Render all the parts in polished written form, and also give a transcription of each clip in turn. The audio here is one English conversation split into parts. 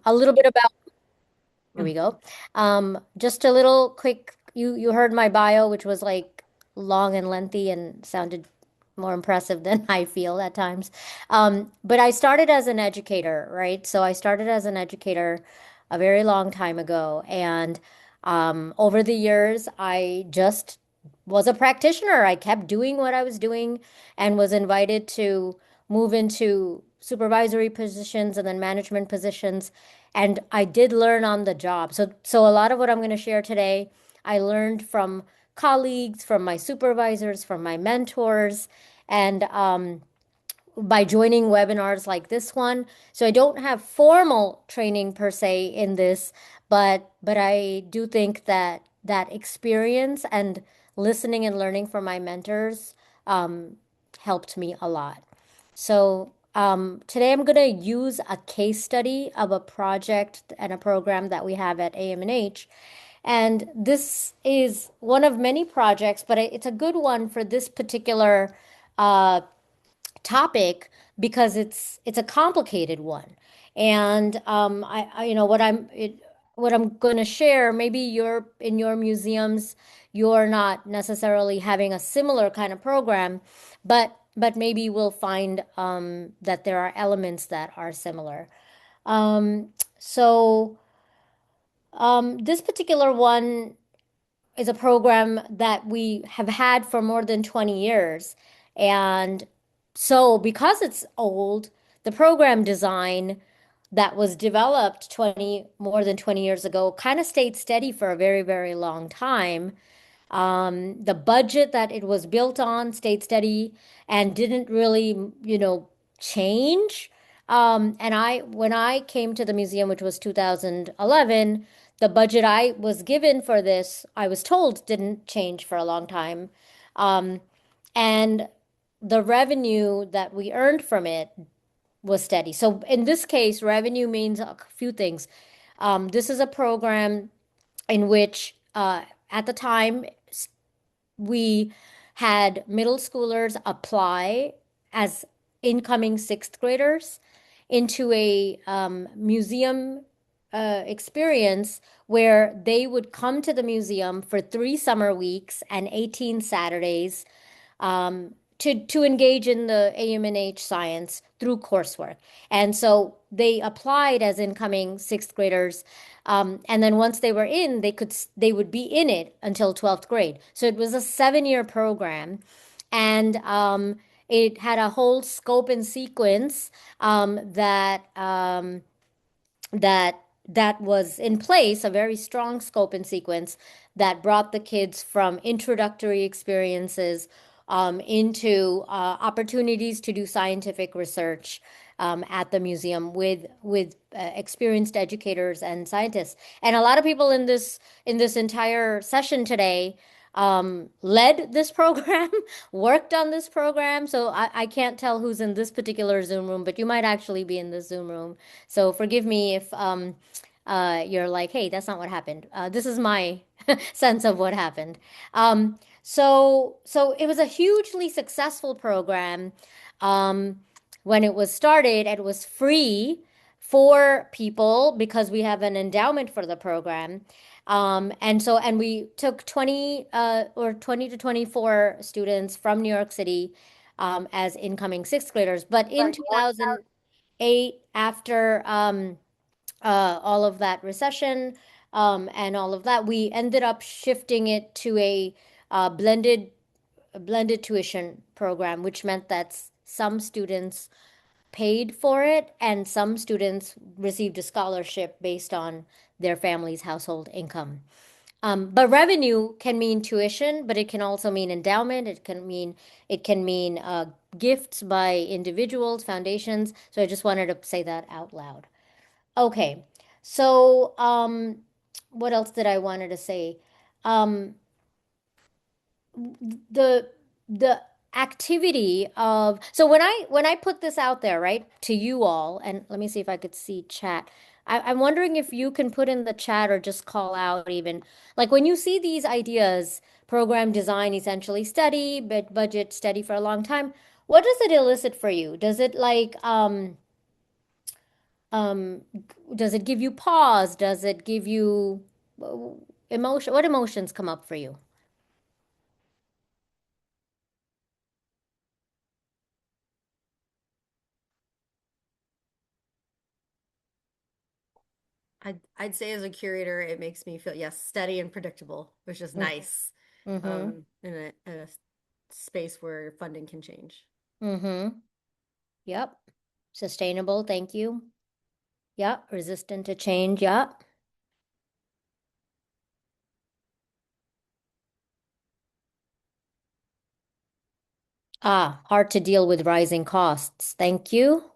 a little bit about, here Mm. we go. Just a little quick, you heard my bio, which was like long and lengthy and sounded more impressive than I feel at times. But I started as an educator, right? So I started as an educator a very long time ago, and over the years, I just was a practitioner. I kept doing what I was doing and was invited to move into supervisory positions and then management positions. And I did learn on the job. So a lot of what I'm going to share today, I learned from colleagues, from my supervisors, from my mentors, and by joining webinars like this one. So I don't have formal training per se in this, but I do think that that experience and listening and learning from my mentors um, helped me a lot. So today I'm going to use a case study of a project and a program that we have at AMNH. And this is one of many projects, but it's a good one for this particular uh, topic because it's a complicated one. And you know what I'm going to share, maybe you're in your museums, you're not necessarily having a similar kind of program, but maybe we'll find that there are elements that are similar. So this particular one is a program that we have had for more than 20 years. And so, because it's old, the program design that was developed more than 20 years ago kind of stayed steady for a very, very long time. The budget that it was built on stayed steady and didn't really, change. When I came to the museum, which was 2011, the budget I was given for this, I was told, didn't change for a long time. Um, and the revenue that we earned from it was steady. So in this case, revenue means a few things. This is a program in which, at the time, we had middle schoolers apply as incoming sixth graders into a museum experience where they would come to the museum for 3 summer weeks and 18 Saturdays to engage in the AMNH science through coursework. And so they applied as incoming sixth graders. And then once they were in, they would be in it until 12th grade. So it was a 7 year program. And it had a whole scope and sequence that was in place, a very strong scope and sequence that brought the kids from introductory experiences into opportunities to do scientific research at the museum with experienced educators and scientists. And a lot of people in this entire session today led this program, worked on this program. So I can't tell who's in this particular Zoom room, but you might actually be in the Zoom room. So forgive me if you're like, hey, that's not what happened. This is my sense of what happened. So it was a hugely successful program. Um, when it was started, it was free for people because we have an endowment for the program. And we took 20 or 20 to 24 students from New York City as incoming sixth graders. But in 2008, after all of that recession and all of that, we ended up shifting it to a blended tuition program, which meant that some students paid for it and some students received a scholarship based on their family's household income. But revenue can mean tuition, but it can also mean endowment. It can mean gifts by individuals, foundations. So I just wanted to say that out loud. Okay. So, what else did I wanted to say? Um, the the activity of so when I put this out there, right, to you all, and let me see if I could see chat. I'm wondering if you can put in the chat or just call out even like when you see these ideas, program design essentially steady, but budget steady for a long time. What does it elicit for you? Does it like Um, does it give you pause? Does it give you uh, emotion? What emotions come up for you? I'd say as a curator, it makes me feel, yes, steady and predictable, which is Mm-hmm. nice, Mm-hmm. in a space where funding can change. Mm-hmm. Yep. Sustainable, thank you. Yep. Resistant to change. Yep. Ah, hard to deal with rising costs. Thank you.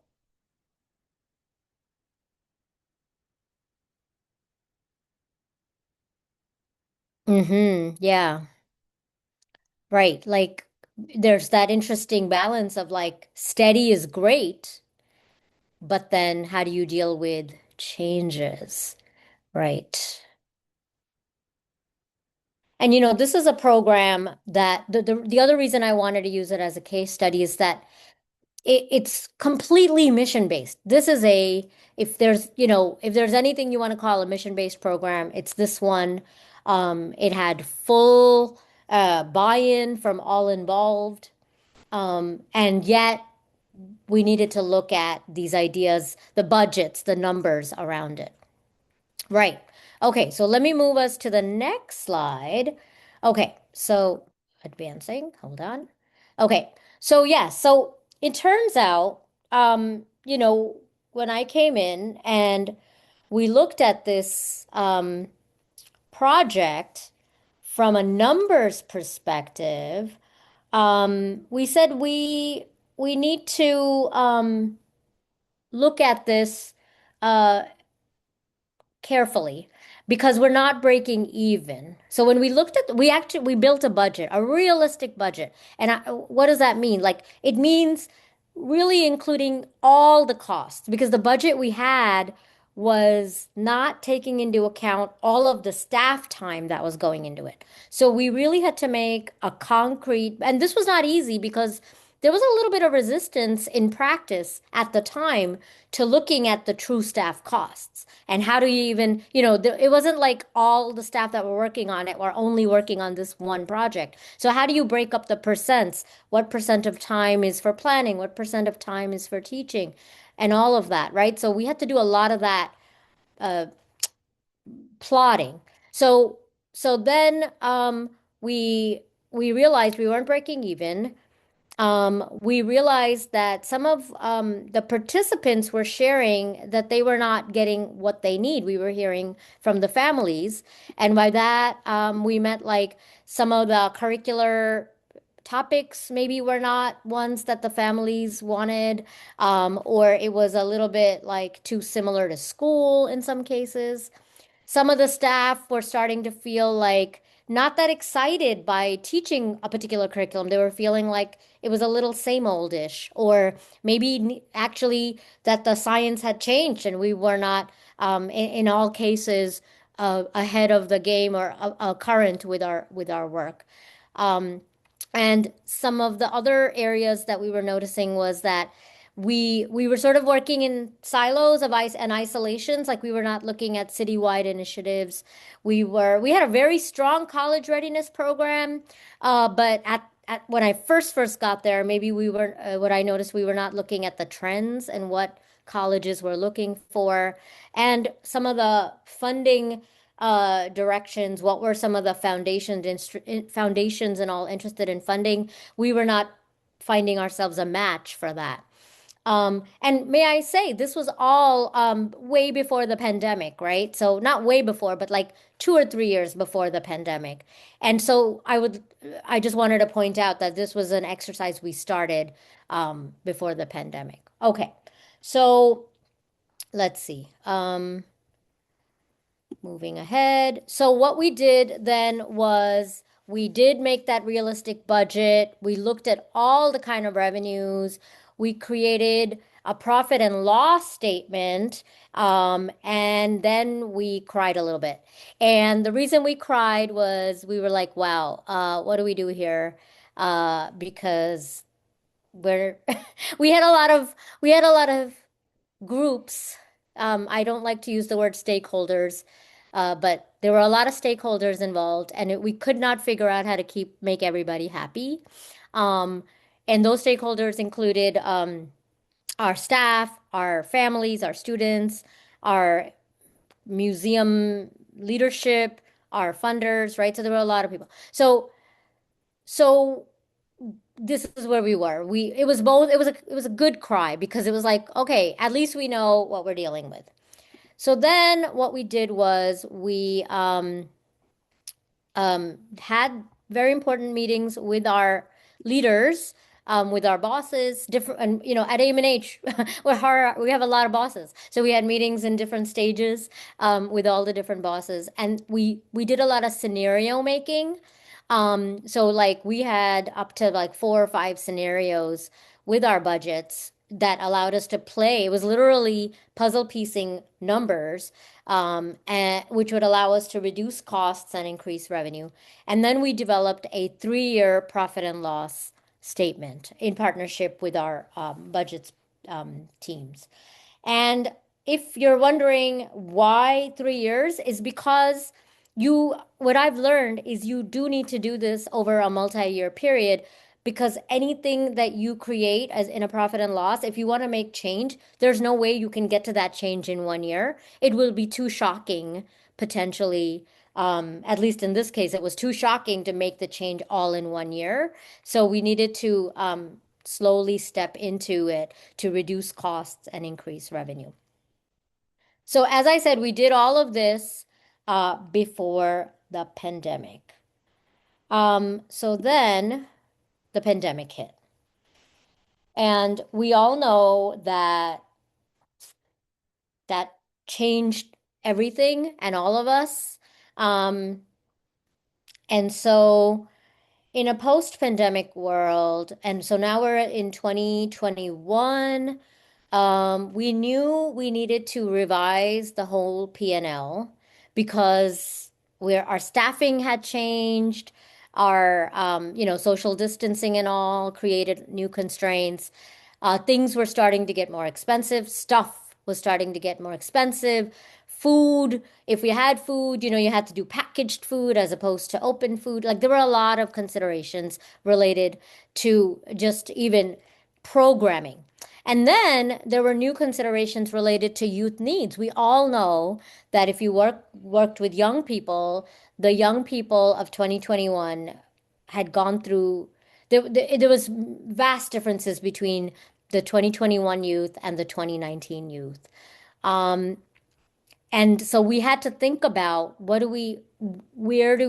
Mm-hmm. Yeah. Right. Like there's that interesting balance of like steady is great, but then how do you deal with changes? Right. And this is a program that the other reason I wanted to use it as a case study is that it's completely mission based. This is a if there's anything you want to call a mission based program, it's this one. It had full buy-in from all involved, and yet we needed to look at these ideas, the budgets, the numbers around it. Right. Okay, so let me move us to the next slide. Okay, so advancing, hold on. Okay, so yeah, so it turns out, when I came in and we looked at this project from a numbers perspective, we said we need to look at this uh, carefully because we're not breaking even. So when we looked at, we built a budget, a realistic budget. And what does that mean? Like it means really including all the costs because the budget we had was not taking into account all of the staff time that was going into it. So we really had to make a concrete, and this was not easy because there was a little bit of resistance in practice at the time to looking at the true staff costs. And how do you even, it wasn't like all the staff that were working on it were only working on this one project. So how do you break up the percents? What percent of time is for planning? What percent of time is for teaching? And all of that, right? So we had to do a lot of that uh, plotting. So so then we we realized we weren't breaking even. We realized that some of the participants were sharing that they were not getting what they need. We were hearing from the families. And by that, we meant like some of the curricular topics maybe were not ones that the families wanted, or it was a little bit like too similar to school in some cases. Some of the staff were starting to feel like not that excited by teaching a particular curriculum. They were feeling like it was a little same oldish, or maybe actually that the science had changed and we were not, in all cases, ahead of the game or current with our work. Um, and some of the other areas that we were noticing was that we were sort of working in silos of ice and isolations, like we were not looking at citywide initiatives. We had a very strong college readiness program, but at when I first got there, maybe we were what I noticed we were not looking at the trends and what colleges were looking for, and some of the funding directions. What were some of the foundations and all interested in funding? We were not finding ourselves a match for that. And may I say, this was all way before the pandemic, right? So not way before, but like 2 or 3 years before the pandemic. And so I just wanted to point out that this was an exercise we started before the pandemic. Okay, so let's see. Moving ahead. So what we did then was we did make that realistic budget. We looked at all the kind of revenues. We created a profit and loss statement. And then we cried a little bit. And the reason we cried was we were like, wow, what do we do here? Because we're we had a lot of groups. I don't like to use the word stakeholders, but there were a lot of stakeholders involved, and we could not figure out how to make everybody happy. Um, and those stakeholders included our staff, our families, our students, our museum leadership, our funders, right? So there were a lot of people. So this is where we were. It was both, it was a good cry because it was like, okay, at least we know what we're dealing with. So then what we did was we had very important meetings with our leaders, with our bosses, different, and at AMH, we have a lot of bosses. So we had meetings in different stages, with all the different bosses, and we did a lot of scenario making. So like we had up to like 4 or 5 scenarios with our budgets that allowed us to play. It was literally puzzle piecing numbers, and which would allow us to reduce costs and increase revenue. And then we developed a 3-year profit and loss statement in partnership with our budgets teams. And if you're wondering why 3 years, is because what I've learned is you do need to do this over a multi-year period, because anything that you create as in a profit and loss, if you want to make change, there's no way you can get to that change in 1 year. It will be too shocking, potentially. At least in this case, it was too shocking to make the change all in 1 year. So we needed to slowly step into it to reduce costs and increase revenue. So as I said, we did all of this before the pandemic. So then the pandemic hit. And we all know that that changed everything and all of us. Um, and so in a post-pandemic world, and so now we're in 2021, we knew we needed to revise the whole P&L because our staffing had changed, our social distancing and all created new constraints. Things were starting to get more expensive. Stuff was starting to get more expensive. Food, if we had food, you had to do packaged food as opposed to open food. Like there were a lot of considerations related to just even programming. And then there were new considerations related to youth needs. We all know that if you worked with young people, the young people of 2021 had gone through there was vast differences between the 2021 youth and the 2019 youth. Um, and so we had to think about where do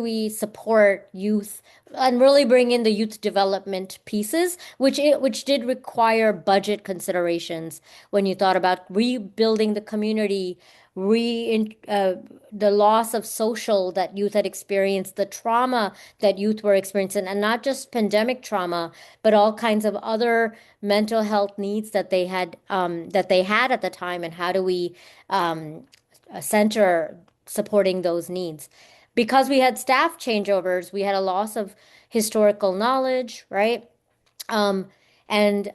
we support youth and really bring in the youth development pieces, which did require budget considerations when you thought about rebuilding the community, the loss of social that youth had experienced, the trauma that youth were experiencing, and not just pandemic trauma, but all kinds of other mental health needs that they had at the time, and how do we a center supporting those needs. Because we had staff changeovers, we had a loss of historical knowledge, right? Um, and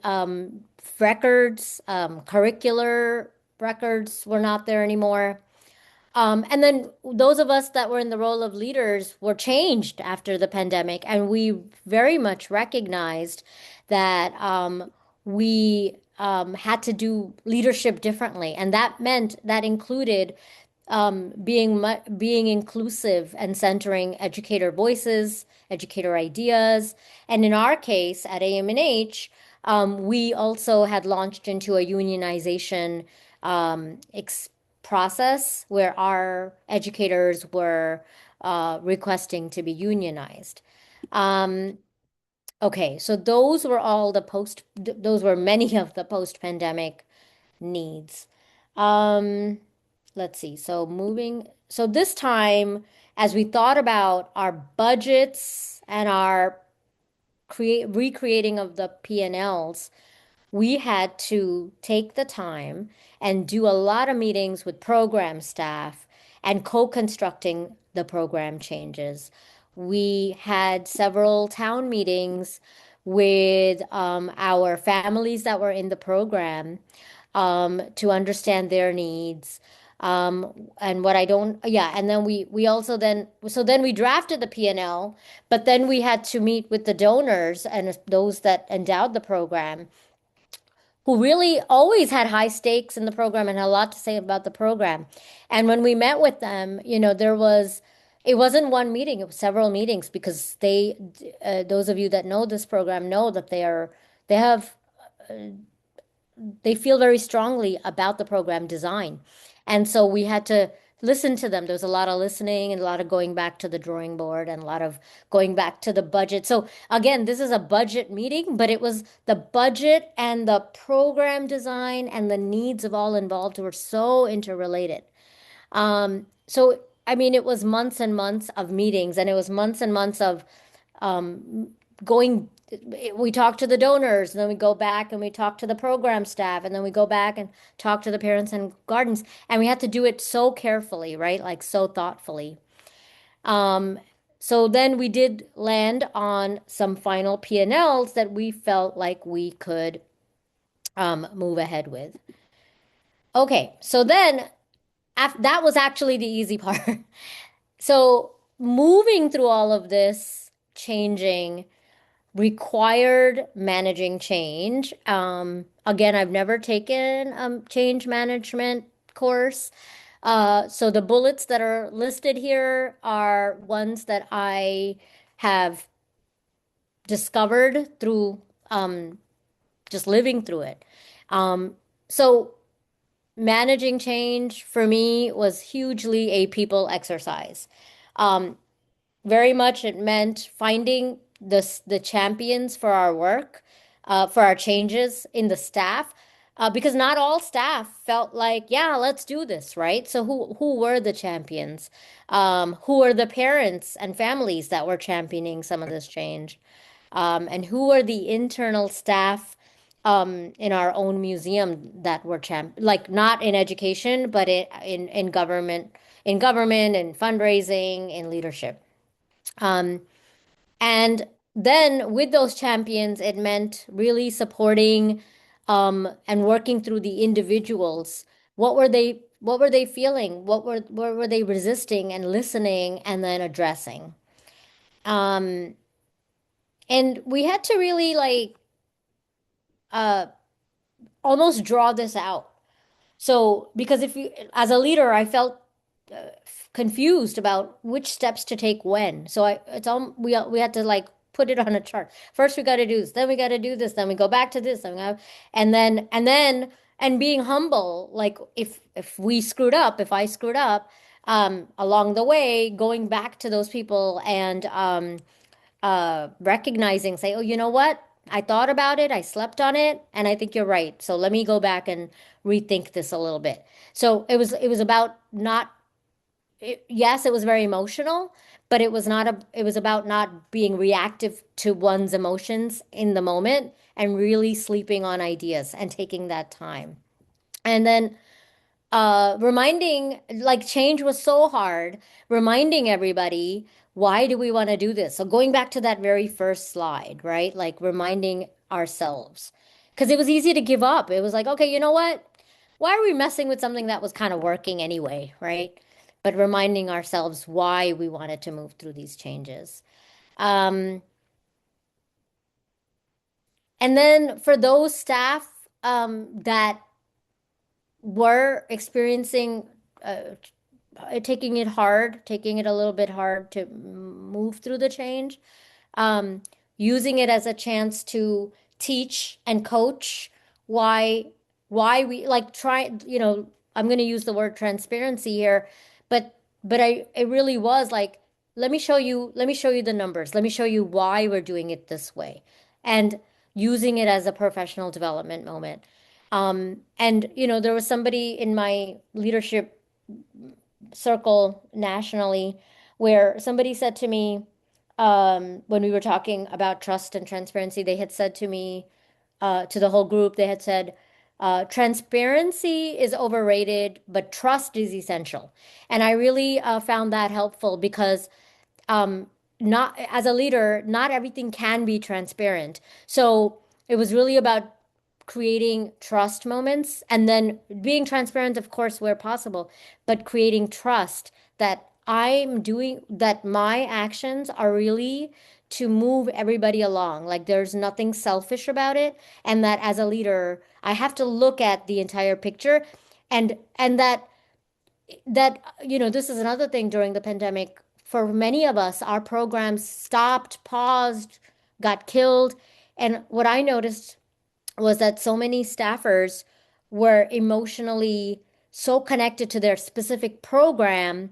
records, curricular records were not there anymore. And then those of us that were in the role of leaders were changed after the pandemic, and we very much recognized that we had to do leadership differently, and that included being inclusive and centering educator voices, educator ideas, and in our case at AMNH, we also had launched into a unionization um, process where our educators were requesting to be unionized. Um, okay, so those were many of the post-pandemic needs. Um, let's see. So this time, as we thought about our budgets and our recreating of the P&Ls, we had to take the time and do a lot of meetings with program staff and co-constructing the program changes. We had several town meetings with our families that were in the program, to understand their needs. And what I don't, yeah, and then we also then so then we drafted the P&L, but then we had to meet with the donors and those that endowed the program, who really always had high stakes in the program and had a lot to say about the program. And when we met with them, it wasn't one meeting, it was several meetings because those of you that know this program know that they have they feel very strongly about the program design. And so we had to listen to them. There was a lot of listening and a lot of going back to the drawing board and a lot of going back to the budget. So again, this is a budget meeting, but it was the budget and the program design and the needs of all involved were so interrelated. So I mean, it was months and months of meetings, and it was months and months of um, going. We talk to the donors, and then we go back and we talk to the program staff, and then we go back and talk to the parents and guardians, and we had to do it so carefully, right? Like so thoughtfully. Um, so then we did land on some final P&Ls that we felt like we could move ahead with. Okay, so then that was actually the easy part. So moving through all of this, changing required managing change. Again, I've never taken a change management course. So the bullets that are listed here are ones that I have discovered through just living through it. Um, so managing change for me was hugely a people exercise. Um, Very much it meant finding the champions for our work, for our changes in the staff, because not all staff felt like, yeah, let's do this, right? So who were the champions? Who were the parents and families that were championing some of this change? And who were the internal staff in our own museum that were like not in education, but in government and fundraising and leadership. Um, and then with those champions, it meant really supporting and working through the individuals. What were they feeling? What were they resisting and listening and then addressing? Um, and we had to really like uh almost draw this out. So, because if you, as a leader, I felt confused about which steps to take when. So it's all we had to like put it on a chart. First, we got to do this, then we got to do this, then we go back to this, and being humble. Like if we screwed up, if I screwed up, along the way, going back to those people and recognizing, say, oh, you know what? I thought about it, I slept on it, and I think you're right. So let me go back and rethink this a little bit. So it was about not yes, it was very emotional, but it was about not being reactive to one's emotions in the moment and really sleeping on ideas and taking that time. And then reminding, like, change was so hard, reminding everybody, why do we want to do this? So going back to that very first slide, right? Like reminding ourselves, because it was easy to give up. It was like, okay, you know what? Why are we messing with something that was kind of working anyway, right? But reminding ourselves why we wanted to move through these changes. Um, and then for those staff that were experiencing taking it hard, taking it a little bit hard to move through the change, um, using it as a chance to teach and coach why why we like try, I'm going to use the word transparency here, but I it really was like, let me show you the numbers. Let me show you why we're doing it this way. And using it as a professional development moment. And there was somebody in my leadership circle nationally where somebody said to me, when we were talking about trust and transparency, they had said to me, to the whole group, they had said, transparency is overrated, but trust is essential. And I really found that helpful because not as a leader, not everything can be transparent. So it was really about creating trust moments and then being transparent, of course, where possible, but creating trust that I'm doing, that my actions are really to move everybody along. Like there's nothing selfish about it. And that as a leader, I have to look at the entire picture and that this is another thing during the pandemic. For many of us, our programs stopped, paused, got killed. And what I noticed was that so many staffers were emotionally so connected to their specific program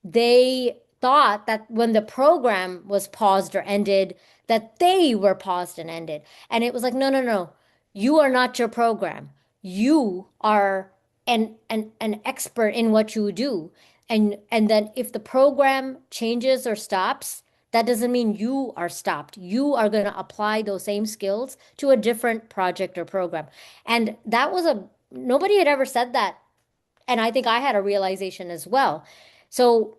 they thought that when the program was paused or ended, that they were paused and ended. And it was like, no, no, no. You are not your program. You are an expert in what you do. And then if the program changes or stops, that doesn't mean you are stopped. You are going to apply those same skills to a different project or program. And that was nobody had ever said that, and I think I had a realization as well. So,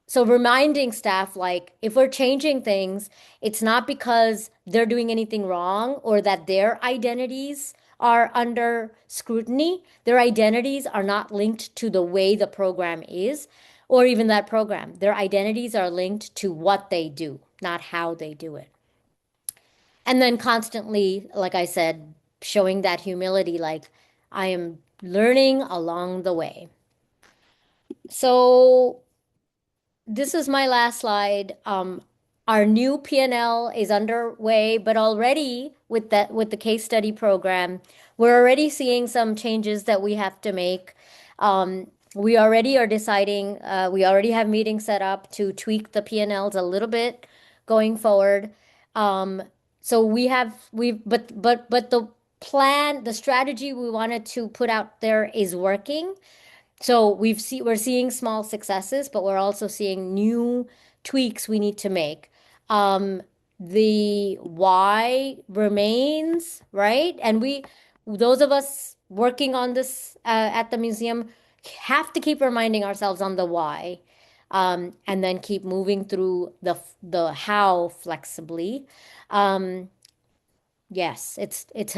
so reminding staff, like, if we're changing things, it's not because they're doing anything wrong or that their identities are under scrutiny. Their identities are not linked to the way the program is or even that program. Their identities are linked to what they do, not how they do it. And then constantly, like I said, showing that humility, like, I am learning along the way. So this is my last slide. Our new P&L is underway, but already with the case study program, we're already seeing some changes that we have to make. We already are deciding, we already have meetings set up to tweak the P&Ls a little bit going forward. Um, so but the plan, the strategy we wanted to put out there is working. So we're seeing small successes, but we're also seeing new tweaks we need to make. Um, the why remains, right? And those of us working on this at the museum, have to keep reminding ourselves on the why, and then keep moving through the how flexibly. Um, Yes, it's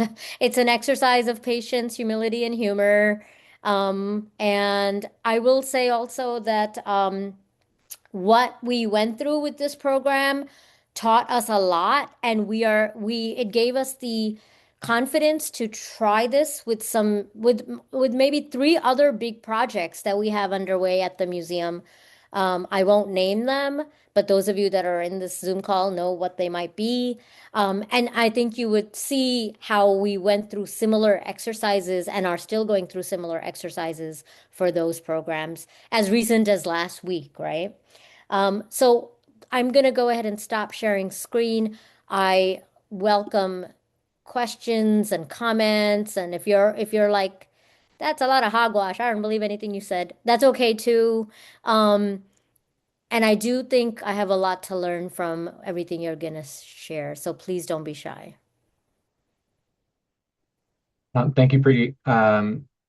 an exercise of patience, humility, and humor. And I will say also that what we went through with this program taught us a lot, and we it gave us the confidence to try this with with maybe three other big projects that we have underway at the museum. I won't name them, but those of you that are in this Zoom call know what they might be. And I think you would see how we went through similar exercises and are still going through similar exercises for those programs as recent as last week, right? So I'm going to go ahead and stop sharing screen. I welcome questions and comments. And if you're like, that's a lot of hogwash, I don't believe anything you said, that's okay too. Um, and I do think I have a lot to learn from everything you're going to share. So please don't be shy. Thank you, Preeti.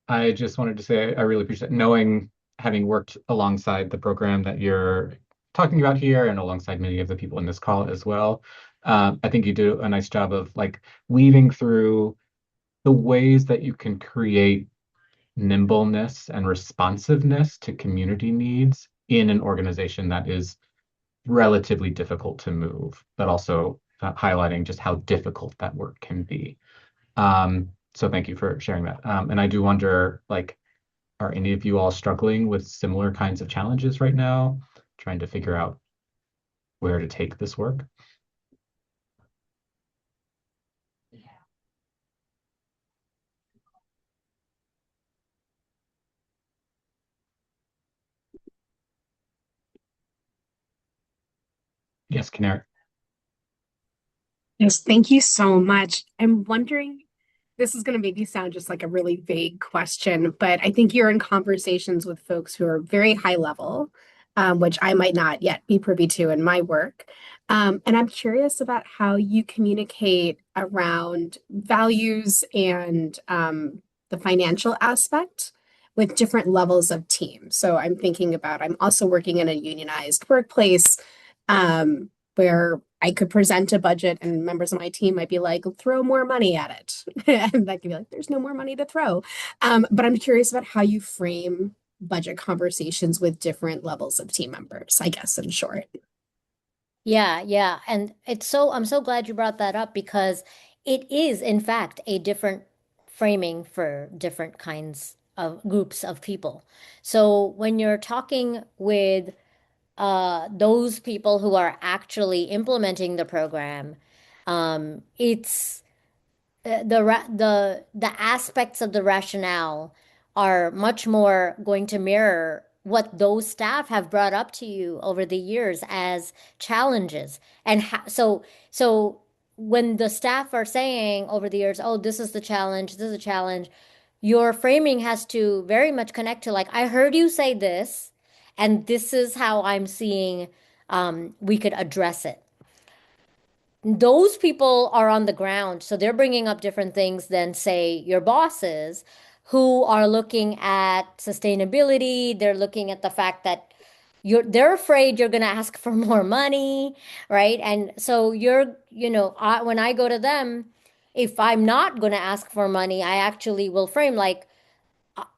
I just wanted to say I really appreciate knowing, having worked alongside the program that you're talking about here and alongside many of the people in this call as well. I think you do a nice job of like weaving through the ways that you can create nimbleness and responsiveness to community needs in an organization that is relatively difficult to move, but also highlighting just how difficult that work can be. So thank you for sharing that. And I do wonder, like, are any of you all struggling with similar kinds of challenges right now, trying to figure out where to take this work? Yes, Canary. Yes, thank you so much. I'm wondering, this is going to maybe sound just like a really vague question, but I think you're in conversations with folks who are very high level, which I might not yet be privy to in my work. And I'm curious about how you communicate around values and the financial aspect with different levels of team. So I'm also working in a unionized workplace where I could present a budget and members of my team might be like, throw more money at it. And I could be like, there's no more money to throw. But I'm curious about how you frame budget conversations with different levels of team members, I guess, in short. Yeah, yeah. And I'm so glad you brought that up because it is, in fact, a different framing for different kinds of groups of people. So when you're talking with those people who are actually implementing the program, it's the aspects of the rationale are much more going to mirror what those staff have brought up to you over the years as challenges. And so when the staff are saying over the years, oh, this is the challenge, this is a challenge, your framing has to very much connect to like, I heard you say this, and this is how I'm seeing we could address it. Those people are on the ground, so they're bringing up different things than, say, your bosses who are looking at sustainability. They're looking at the fact that they're afraid you're going to ask for more money, right? And so when I go to them, if I'm not going to ask for money, I actually will frame like,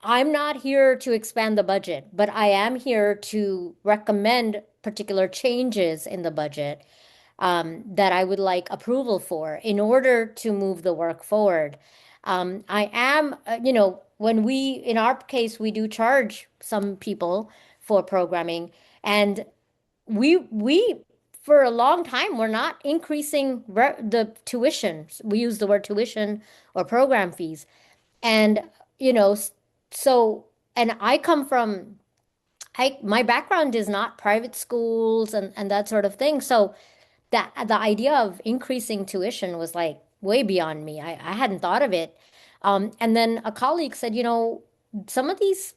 I'm not here to expand the budget, but I am here to recommend particular changes in the budget that I would like approval for in order to move the work forward. I am, in our case, we do charge some people for programming, and we for a long time we're not increasing the tuition. We use the word tuition or program fees, and you know, so and I come from my background is not private schools and that sort of thing. So that the idea of increasing tuition was like way beyond me. I hadn't thought of it. And then a colleague said, some of these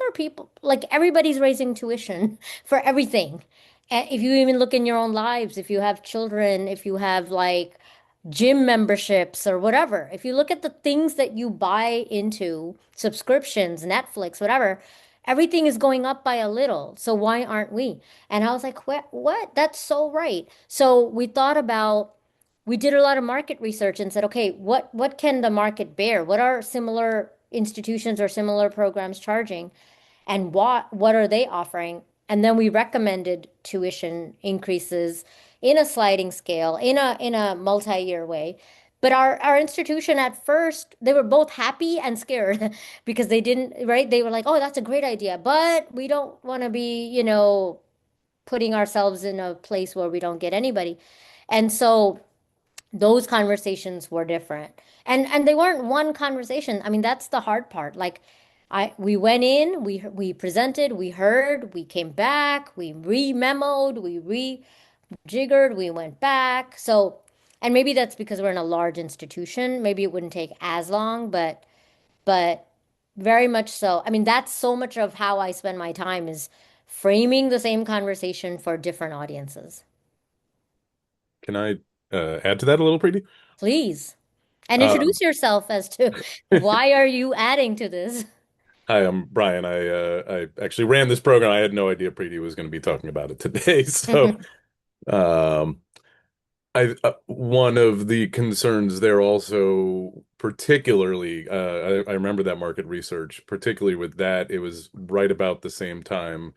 are people like everybody's raising tuition for everything. If you even look in your own lives, if you have children, if you have like gym memberships or whatever, if you look at the things that you buy into, subscriptions, Netflix, whatever, everything is going up by a little. So why aren't we? And I was like, what? What? That's so right. So we did a lot of market research and said, okay, what can the market bear? What are similar institutions or similar programs charging? And what are they offering? And then we recommended tuition increases in a sliding scale, in a multi-year way. But our institution at first, they were both happy and scared because they didn't, right? They were like, oh, that's a great idea, but we don't want to be, putting ourselves in a place where we don't get anybody. And so those conversations were different. And they weren't one conversation. I mean, that's the hard part. Like we went in, we presented, we heard, we came back, we re-memoed, we rejiggered, we went back. So, and maybe that's because we're in a large institution. Maybe it wouldn't take as long, but very much so. I mean, that's so much of how I spend my time is framing the same conversation for different audiences. Can I add to that a little, Preeti? Please. And Um, introduce yourself as to why are you adding to this? Hi, I'm Brian. I actually ran this program. I had no idea Preeti was going to be talking about it today. So, um, I one of the concerns there also, particularly, I remember that market research, particularly with that, it was right about the same time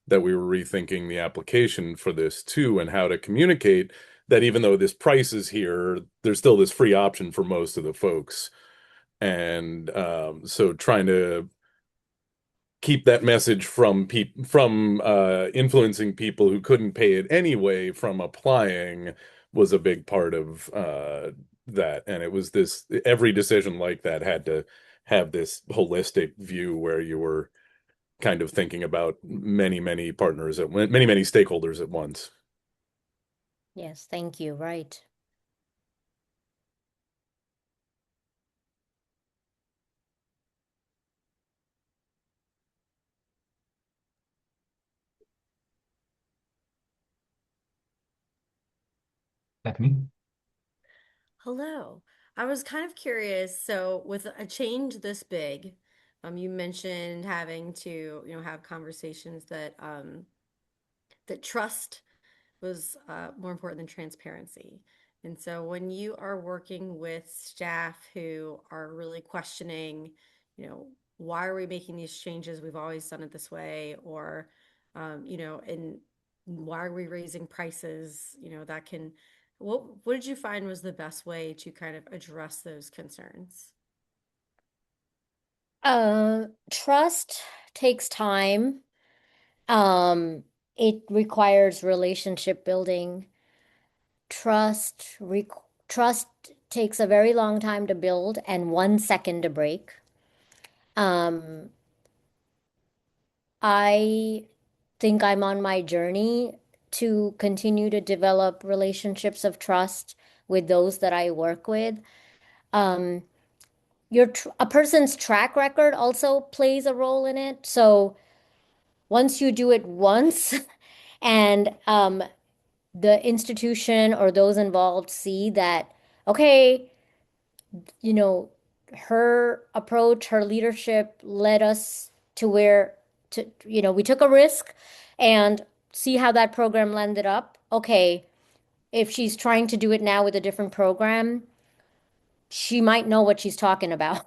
that we were rethinking the application for this too, and how to communicate that even though this price is here, there's still this free option for most of the folks. And so trying to keep that message from influencing people who couldn't pay it anyway from applying was a big part of that. And it was this every decision like that had to have this holistic view where you were kind of thinking about many partners many stakeholders at once. Yes, thank you. Right. Stephanie? Hello. I was kind of curious. So, with a change this big, you mentioned having to, have conversations that trust was more important than transparency. And so when you are working with staff who are really questioning, why are we making these changes? We've always done it this way, or, and why are we raising prices? That can, what did you find was the best way to kind of address those concerns? Trust takes time. Um, it requires relationship building. Trust takes a very long time to build and 1 second to break. Um, I think I'm on my journey to continue to develop relationships of trust with those that I work with. Um, a person's track record also plays a role in it. So once you do it once and the institution or those involved see that, okay, you know, her approach, her leadership led us to where we took a risk and see how that program landed up. Okay, if she's trying to do it now with a different program, she might know what she's talking about.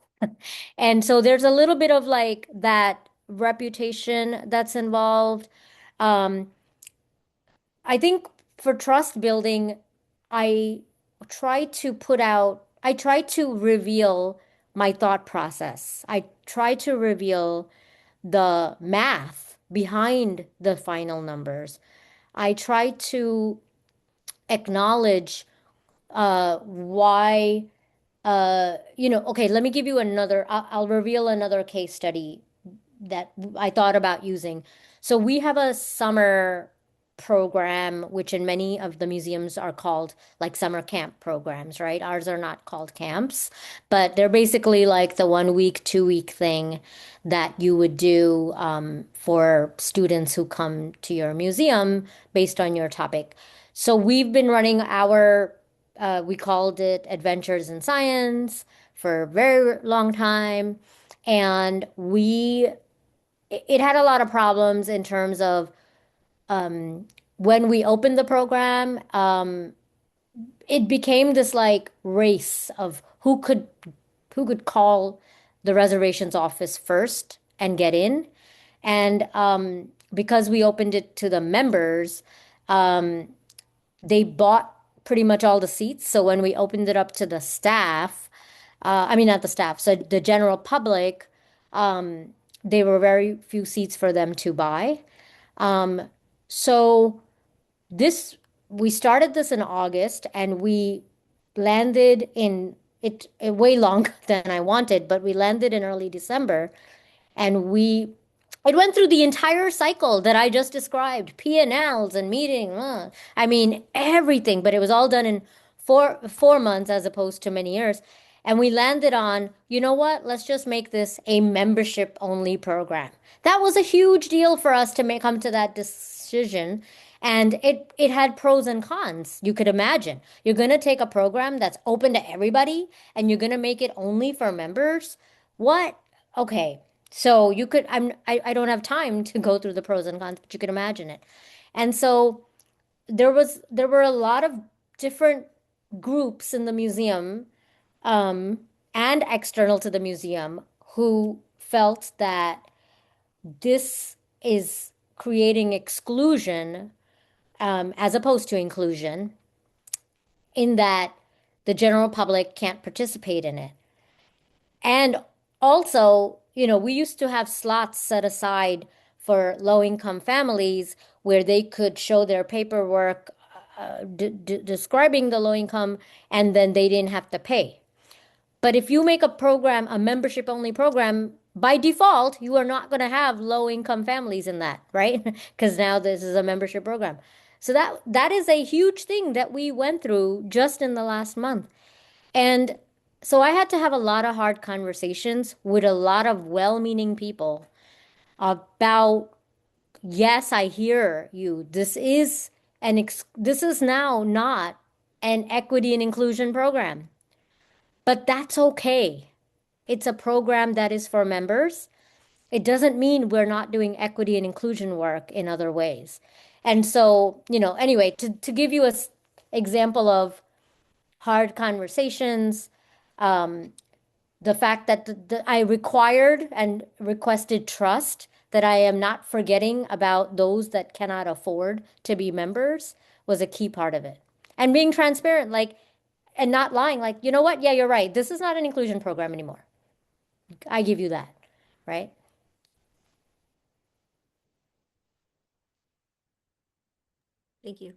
And so there's a little bit of like that reputation that's involved. Um, I think for trust building, I I try to reveal my thought process. I try to reveal the math behind the final numbers. I try to acknowledge why okay, let me give you I'll reveal another case study that I thought about using. So we have a summer program, which in many of the museums are called like summer camp programs, right? Ours are not called camps, but they're basically like the 1 week, 2 week thing that you would do for students who come to your museum based on your topic. So we've been running we called it Adventures in Science for a very long time. And it had a lot of problems in terms of when we opened the program, it became this like race of who could call the reservations office first and get in. And because we opened it to the members, um, they bought pretty much all the seats. So when we opened it up to the staff, I mean, not the staff, so the general public, um, there were very few seats for them to buy. Um, so this, we started this in August and we landed in way longer than I wanted, but we landed in early December and it went through the entire cycle that I just described, P&Ls and meeting, I mean everything, but it was all done in four months as opposed to many years. And we landed on, you know what? Let's just make this a membership only program. That was a huge deal for us to come to that decision. And it had pros and cons. You could imagine. You're going to take a program that's open to everybody and you're going to make it only for members. What? Okay. So you could, I don't have time to go through the pros and cons, but you can imagine it. And so there were a lot of different groups in the museum, um, and external to the museum who felt that this is creating exclusion, as opposed to inclusion, in that the general public can't participate in it. And also, we used to have slots set aside for low-income families where they could show their paperwork describing the low income, and then they didn't have to pay. But if you make a program, a membership only program, by default, you are not going to have low income families in that, right? Because now this is a membership program. So that is a huge thing that we went through just in the last month. And so I had to have a lot of hard conversations with a lot of well-meaning people about, yes, I hear you. This is now not an equity and inclusion program, but that's okay. It's a program that is for members. it doesn't mean we're not doing equity and inclusion work in other ways. And so, anyway, to give you example of hard conversations, um, the fact that I required and requested trust that I am not forgetting about those that cannot afford to be members was a key part of it. And being transparent, like, and not lying, like, you know what? Yeah, you're right. This is not an inclusion program anymore. I give you that, right? Thank you.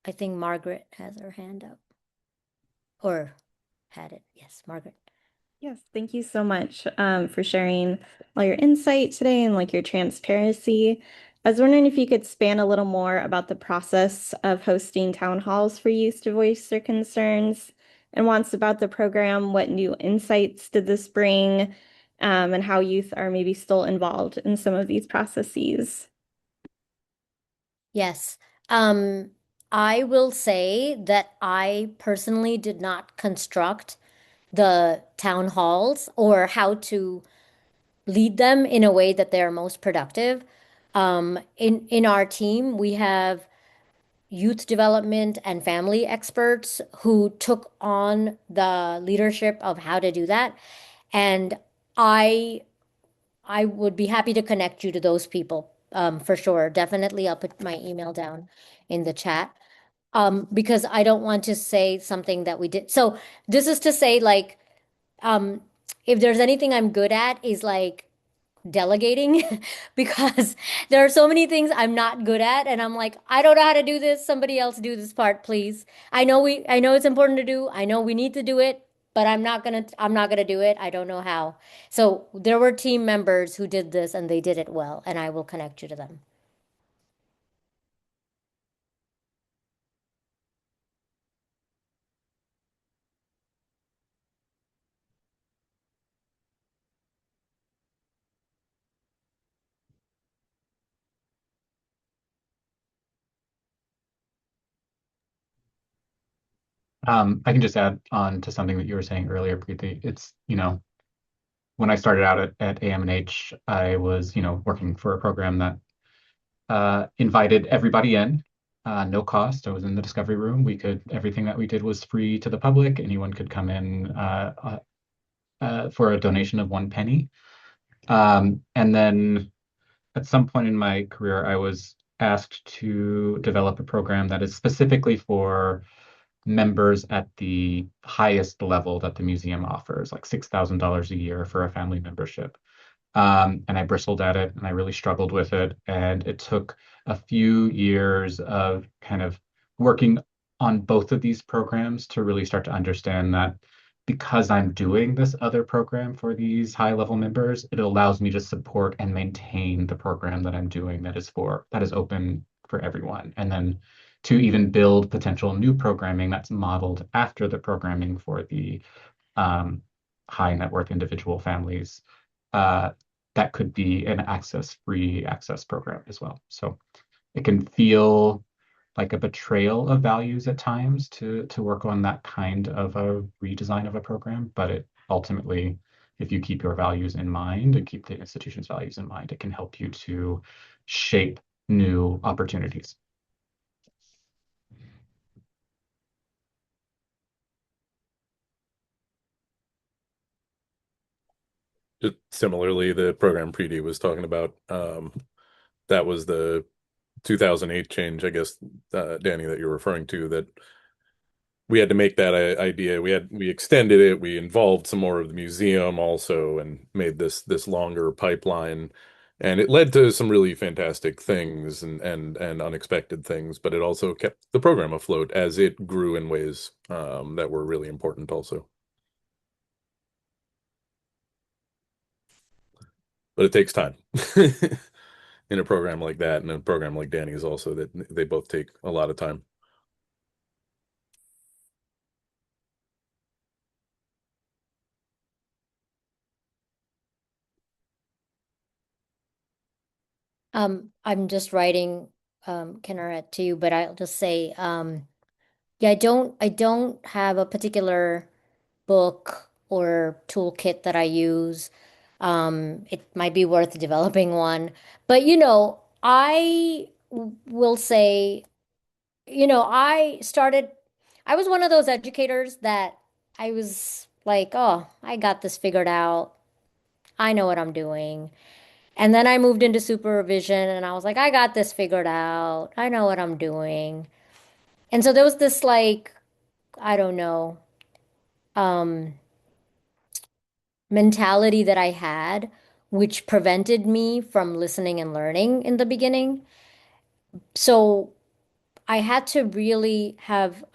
I think Margaret has her hand up or had it. Yes, Margaret. Yes, thank you so much for sharing all your insight today and like your transparency. I was wondering if you could span a little more about the process of hosting town halls for youth to voice their concerns and wants about the program. What new insights did this bring, and how youth are maybe still involved in some of these processes? Yes. Um, I will say that I personally did not construct the town halls or how to lead them in a way that they are most productive. In our team, we have youth development and family experts who took on the leadership of how to do that. And I I would be happy to connect you to those people, for sure. Definitely, I'll put my email down in the chat. Because I don't want to say something that we did. So this is to say, like, um, if there's anything I'm good at is like delegating because there are so many things I'm not good at and I'm like, I don't know how to do this. Somebody else do this part, please. I know it's important to do. I know we need to do it, but I'm not gonna do it. I don't know how. So there were team members who did this and they did it well, and I will connect you to them. I can just add on to something that you were saying earlier, Preeti. It's, when I started out at AMNH, I was, working for a program that invited everybody in, no cost. I was in the discovery room. Everything that we did was free to the public. Anyone could come in for a donation of 1 penny. And then at some point in my career, I was asked to develop a program that is specifically for members at the highest level that the museum offers, like $6,000 a year for a family membership. And I bristled at it and I really struggled with it. And it took a few years of kind of working on both of these programs to really start to understand that because I'm doing this other program for these high level members, it allows me to support and maintain the program that I'm doing that is open for everyone. And then to even build potential new programming that's modeled after the programming for the um, high net worth individual families, uh, that could be an free access program as well. So it can feel like a betrayal of values at times to work on that kind of a redesign of a program, but it ultimately, if you keep your values in mind and keep the institution's values in mind, it can help you to shape new opportunities. Just similarly, the program Preeti was talking about, that was the 2008 change, I guess, Danny, that you're referring to, that we had to make that idea. We extended it. We involved some more of the museum also, and made this longer pipeline, and it led to some really fantastic things and unexpected things. But it also kept the program afloat as it grew in ways that were really important also. But it takes time in a program like that, and a program like Danny's also, that they both take a lot of time. I'm just writing, Kenneth, to you, but I'll just say, yeah, I don't have a particular book or toolkit that I use. It might be worth developing one. But, will say, I was one of those educators that I was like, oh, I got this figured out. I know what I'm doing. And then I moved into supervision and I was like, I got this figured out. I know what I'm doing. And so there was this like, I don't know, um, mentality that I had, which prevented me from listening and learning in the beginning. So I had to really have,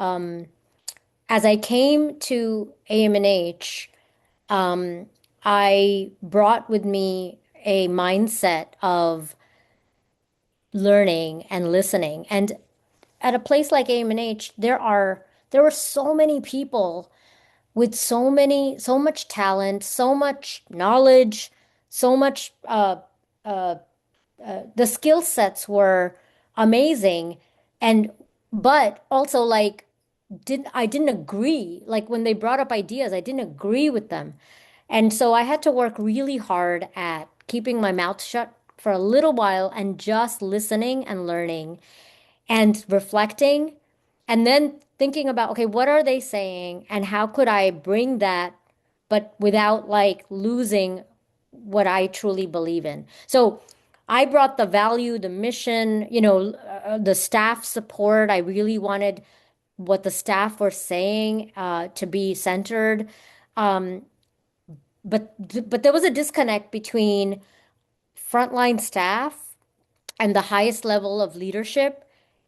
as I came to AM&H, um, I brought with me a mindset of learning and listening. And at a place like AM&H, there were so many people with so much talent, so much knowledge, so much the skill sets were amazing. And but also like I didn't agree. Like when they brought up ideas, I didn't agree with them. And so I had to work really hard at keeping my mouth shut for a little while and just listening and learning and reflecting and then thinking about, okay, what are they saying and how could I bring that, but without like losing what I truly believe in. So I brought the value, the mission, the staff support. I really wanted what the staff were saying to be centered. Um, but there was a disconnect between frontline staff and the highest level of leadership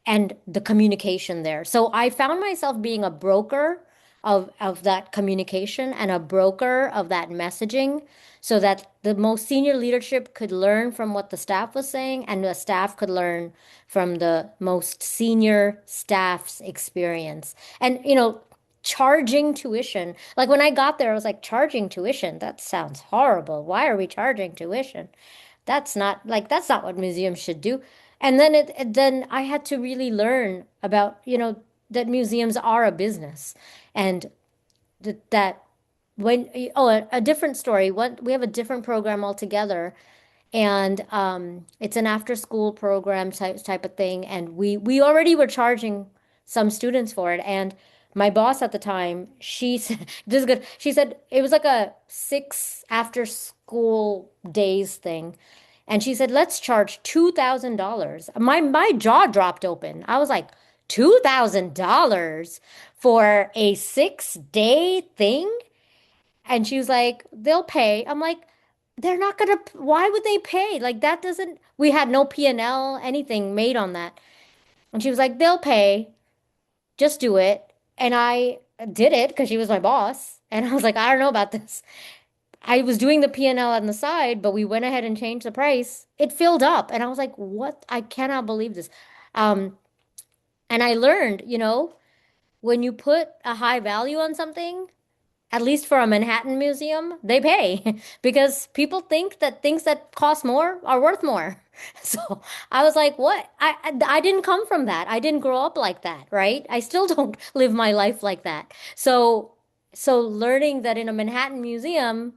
and the communication there. So I found myself being a broker of that communication and a broker of that messaging so that the most senior leadership could learn from what the staff was saying and the staff could learn from the most senior staff's experience. And, charging tuition. Like when I got there, I was like, charging tuition? That sounds horrible. Why are we charging tuition? That's not what museums should do. And then then I had to really learn about, that museums are a business and that when a different story. What we have a different program altogether, and it's an after school program type of thing, and we already were charging some students for it. And my boss at the time, she said, this is good. She said it was like a 6 after school days thing. And she said, let's charge $2,000. My jaw dropped open. I was like, $2,000 for a 6-day thing? And she was like, they'll pay. I'm like, they're not gonna, why would they pay? Like that doesn't, we had no P&L, anything made on that. And she was like, they'll pay, just do it. And I did it because she was my boss. And I was like, I don't know about this. I was doing the P&L on the side, but we went ahead and changed the price. It filled up. And I was like, what? I cannot believe this. Um, and I learned, when you put a high value on something, at least for a Manhattan museum, they pay because people think that things that cost more are worth more. So I was like, what? I didn't come from that. I didn't grow up like that, right? I still don't live my life like that. So learning that in a Manhattan museum,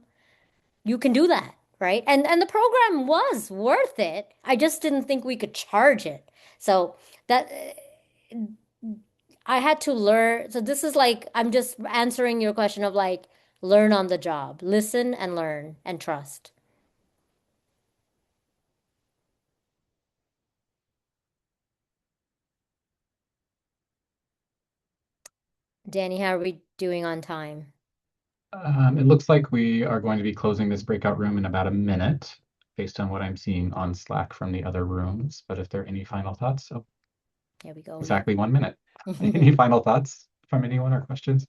you can do that, right? And the program was worth it. I just didn't think we could charge it. So that I had to learn. So this is like, I'm just answering your question of like, learn on the job, listen and learn and trust. Danny, how are we doing on time? It looks like we are going to be closing this breakout room in about a minute, based on what I'm seeing on Slack from the other rooms. But if there are any final thoughts, oh, Here we go. exactly 1 minute. Any final thoughts from anyone or questions?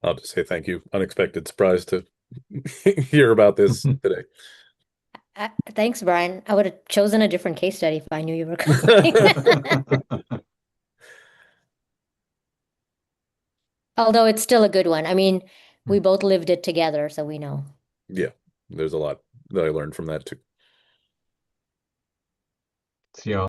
I'll just say thank you. Unexpected surprise to hear about this today. Thanks, Brian. I would have chosen a different case study if I knew you were coming. Although it's still a good one. I mean, we both lived it together, so we know. Yeah, there's a lot that I learned from that too. See y'all.